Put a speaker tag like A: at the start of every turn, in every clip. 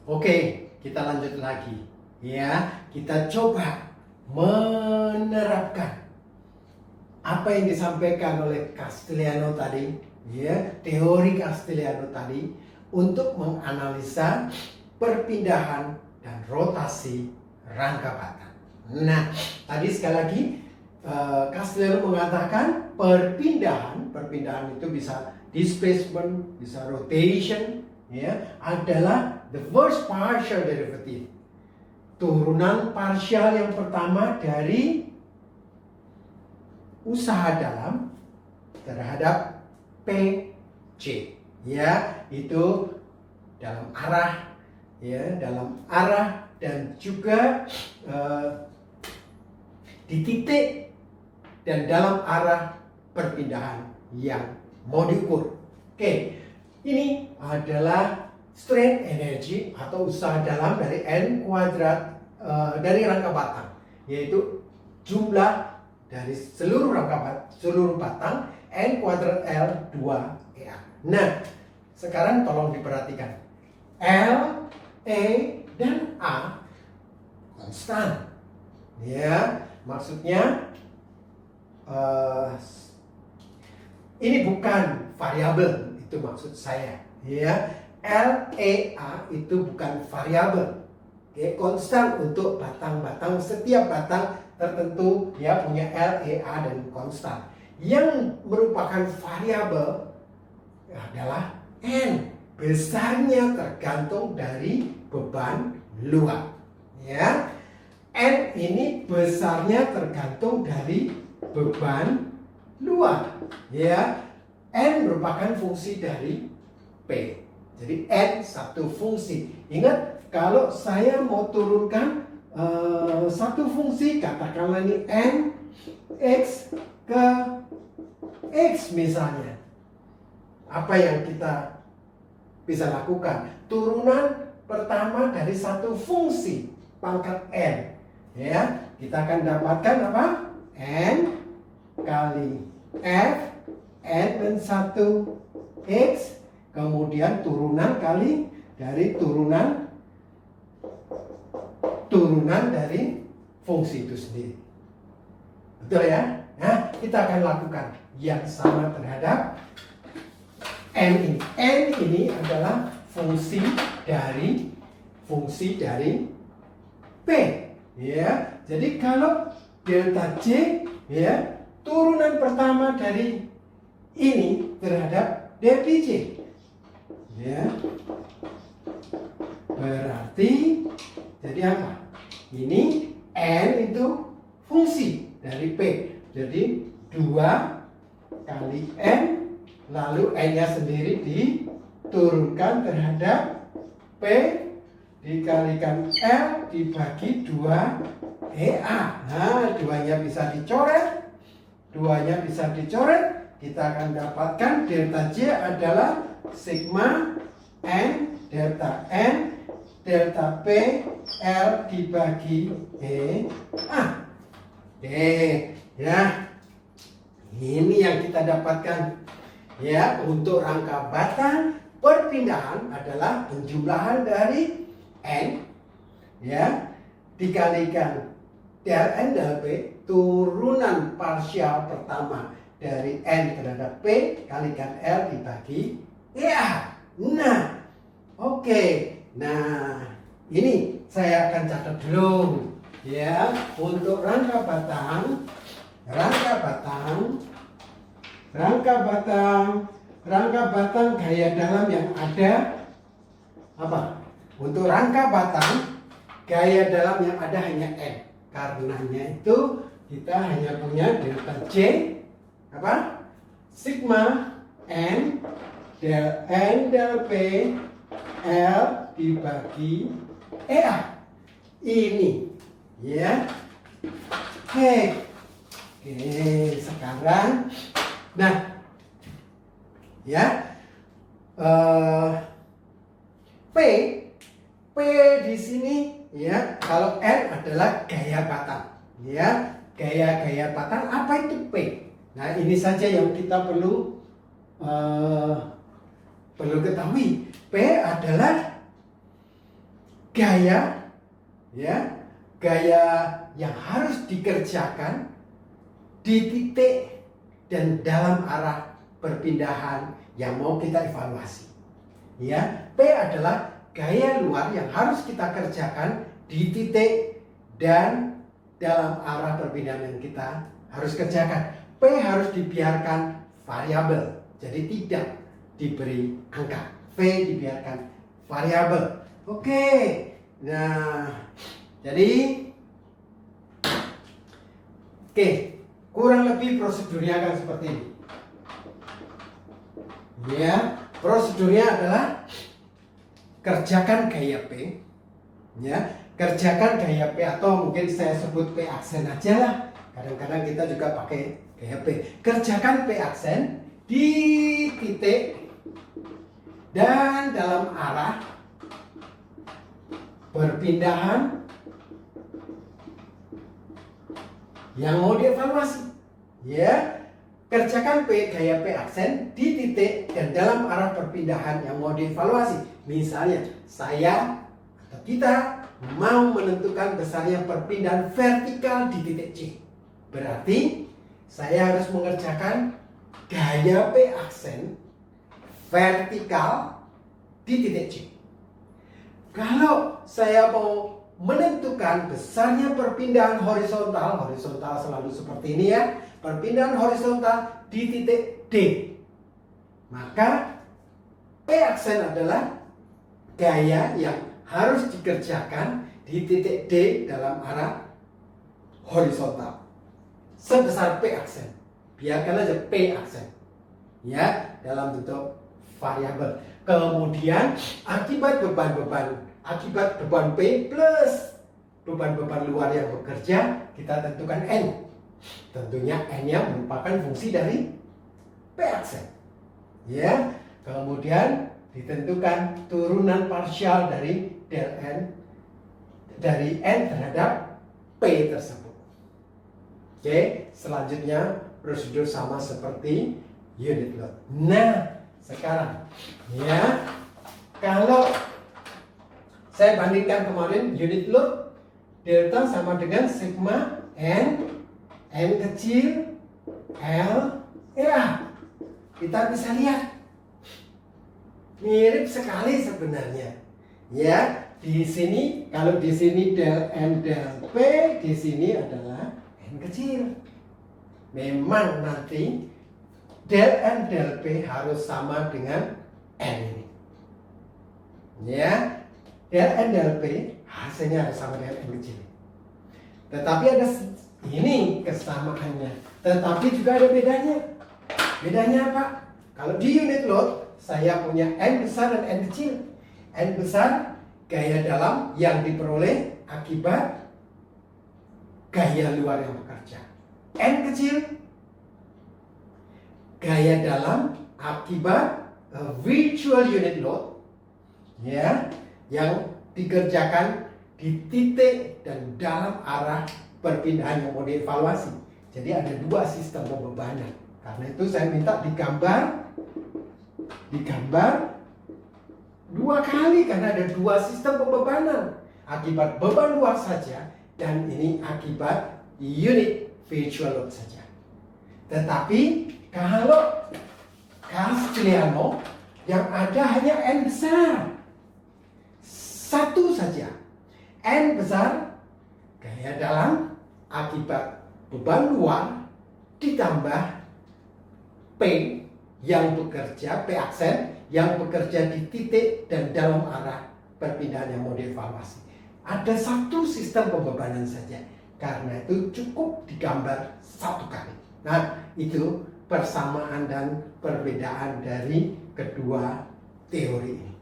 A: Oke, kita lanjut lagi. Ya, kita coba menerapkan apa yang disampaikan oleh Castellano tadi, ya, teori Castellano tadi untuk menganalisa perpindahan dan rotasi rangka batang. Nah, tadi sekali lagi Castellano mengatakan perpindahan itu bisa displacement, bisa rotation, ya, adalah the first partial derivative. Turunan parsial yang pertama dari usaha dalam terhadap PC, ya, itu dalam arah, ya, dalam arah dan juga di titik dan dalam arah perpindahan yang mau diukur. Oke, ini adalah strain energy atau usaha dalam dari N kuadrat dari rangka batang, yaitu jumlah dari seluruh batang N kuadrat L 2EA. Nah, sekarang tolong diperhatikan. L, E, dan A konstan. Ya, maksudnya ini bukan variabel, itu maksud saya. Ya, L, E, A itu bukan variabel. Oke, konstan untuk batang-batang, setiap batang tertentu dia punya L, E, A dan konstan. Yang merupakan variabel adalah N. Besarnya tergantung dari beban luap. Ya, N ini besarnya tergantung dari beban luap. Ya, N merupakan fungsi dari P. Jadi N satu fungsi. Ingat, kalau saya mau turunkan satu fungsi, katakanlah ini N X ke X misalnya. Apa yang kita bisa lakukan? Turunan pertama dari satu fungsi pangkat N. Ya, kita akan dapatkan apa? N kali F, N dan 1 X, kemudian turunan kali dari turunan dari fungsi itu sendiri. Betul ya? Nah, kita akan lakukan yang sama terhadap N ini. N ini adalah fungsi dari P. Ya, jadi kalau delta J, ya, turunan pertama dari ini terhadap delta J. Ya, berarti jadi apa? Ini N itu fungsi dari P. Jadi 2 kali N, lalu N-nya sendiri diturunkan terhadap P dikalikan L dibagi 2 EA. Nah, 2-nya bisa dicoret. 2-nya bisa dicoret. Kita akan dapatkan delta J adalah sigma N delta P L dibagi E A. Oke, ya. Ini yang kita dapatkan. Ya, untuk rangka batang perpindahan adalah penjumlahan dari N, ya, dikalikan del N del P, turunan parsial pertama dari N terhadap P kalikan L dibagi EA. Nah, oke. Nah, ini saya akan catat dulu, ya, untuk rangka batang, gaya dalam yang ada apa? Untuk rangka batang gaya dalam yang ada hanya N. Karenanya itu kita hanya punya delta J apa? Sigma N del P L dibagi EA. Ini, ya. Oke, sekarang, nah, ya, P di sini, ya, kalau N adalah gaya batang, ya, gaya batang. Apa itu P? Nah, ini saja yang kita perlu ketahui. P adalah gaya, ya, gaya yang harus dikerjakan di titik dan dalam arah perpindahan yang mau kita evaluasi. Ya, P adalah gaya luar yang harus kita kerjakan di titik dan dalam arah perpindahan yang kita harus kerjakan. P harus dibiarkan variabel, jadi tidak diberi angka. V dibiarkan variabel. Oke, nah jadi kurang lebih prosedurnya akan seperti ini. Ya, prosedurnya adalah kerjakan gaya P, ya, kerjakan gaya P atau mungkin saya sebut P aksen aja lah. Kadang-kadang kita juga pakai gaya P. Kerjakan P aksen di titik dan dalam arah perpindahan yang mau dievaluasi. Ya, kerjakan P gaya P aksen di titik dan dalam arah perpindahan yang mau dievaluasi. Misalnya, saya atau kita mau menentukan besarnya perpindahan vertikal di titik C. Berarti saya harus mengerjakan gaya P aksen vertikal di titik C. Kalau saya mau menentukan besarnya perpindahan horizontal, horizontal selalu seperti ini ya, perpindahan horizontal di titik D, maka P aksen adalah gaya yang harus dikerjakan di titik D dalam arah horizontal sebesar P aksen. Biarkan aja P aksen, ya, dalam bentuk variabel. Kemudian akibat beban P plus beban-beban luar yang bekerja, kita tentukan N. Tentunya N yang merupakan fungsi dari P aksen. Ya, kemudian ditentukan turunan parsial dari del N dari N terhadap P tersebut. Oke, selanjutnya prosedur sama seperti unit load. Nah, sekarang ya, kalau saya bandingkan kemarin unit load delta sama dengan sigma N kecil L ya, kita bisa lihat mirip sekali sebenarnya. Ya, di sini kalau di sini del N del P, di sini adalah N kecil. Memang nanti del N del P harus sama dengan N ini. Ya, del N del P hasilnya harus sama dengan N kecil. Tetapi ada ini kesamaannya. Tetapi juga ada bedanya. Bedanya apa? Kalau di unit load saya punya N besar dan N kecil. N besar gaya dalam yang diperoleh akibat gaya luar yang bekerja. N kecil gaya dalam akibat virtual unit load, ya, yang dikerjakan di titik dan dalam arah perpindahan yang mau dievaluasi. Jadi ada dua sistem pembebanan. Karena itu saya minta digambar dua kali karena ada dua sistem pembebanan. Akibat beban luar saja dan ini akibat unit virtual load saja. Tetapi kalau Castigliano yang ada hanya N besar. Satu saja. N besar gaya dalam akibat beban luar ditambah P yang bekerja, P aksen yang bekerja di titik dan dalam arah perpindahan yang mau dievaluasi. Ada satu sistem pembebanan saja. Karena itu cukup digambar satu kali. Nah, itu persamaan dan perbedaan dari kedua teori ini.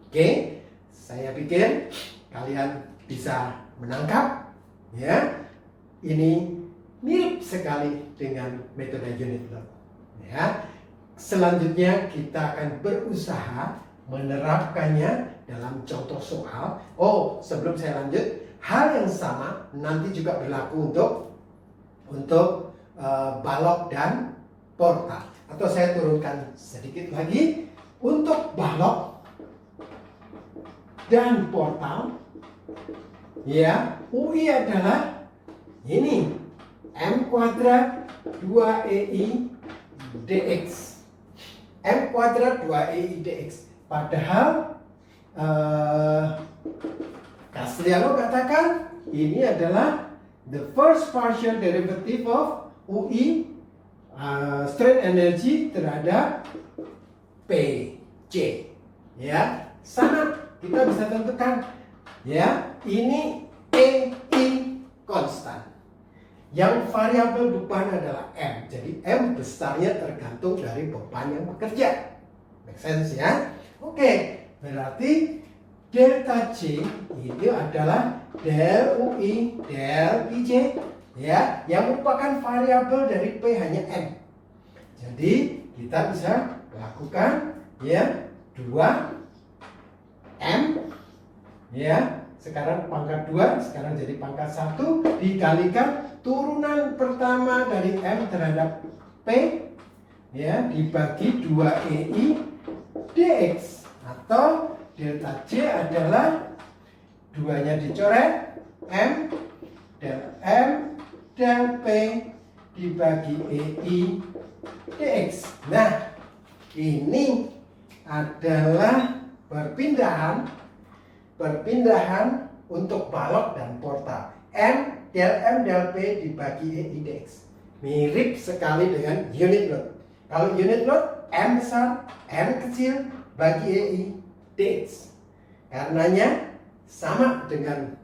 A: Oke, saya pikir kalian bisa menangkap, ya. Ini mirip sekali dengan metode unit load. Ya. Selanjutnya kita akan berusaha menerapkannya dalam contoh soal. Oh, sebelum saya lanjut, hal yang sama nanti juga berlaku untuk balok dan portal. Atau saya turunkan sedikit lagi untuk balok. dan portal. Ya, UI adalah ini M kuadrat 2EI dx. M kuadrat 2EI dx. Padahal Castellano katakan ini adalah the first partial derivative of UI strain energy terhadap PC. Ya, sama kita bisa tentukan. Ya, ini EI konstan. Yang variabel beban adalah M. Jadi M besarnya tergantung dari beban yang bekerja. Make sense ya? Oke, berarti delta J itu adalah del UI del PJ, ya, yang merupakan variabel dari P hanya M. Jadi kita bisa lakukan ya 2M ya, sekarang pangkat 2 sekarang jadi pangkat 1 dikalikan turunan pertama dari M terhadap P ya dibagi 2EI dx, atau delta J adalah 2-nya dicoret M del P dibagi EI dx. Nah, ini adalah perpindahan untuk balok dan portal. M del P dibagi EI dx. Mirip sekali dengan unit load. Kalau unit load M besar, M kecil bagi EI dx. Karenanya sama dengan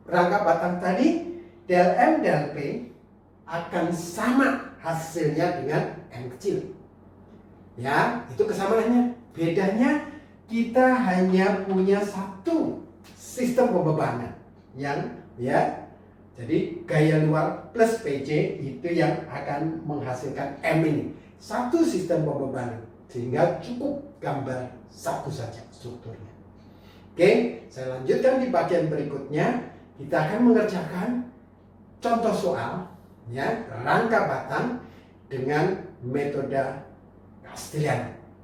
A: rangka batang tadi, del M del P akan sama hasilnya dengan M kecil. Ya, itu kesamaannya. Bedanya kita hanya punya satu sistem pembebanan yang ya, jadi gaya luar plus PJ itu yang akan menghasilkan M ini. Satu sistem pembebanan sehingga cukup gambar satu saja strukturnya. Oke, saya lanjutkan di bagian berikutnya. Kita akan mengerjakan contoh soal ya, rangka batang dengan metode Castellano.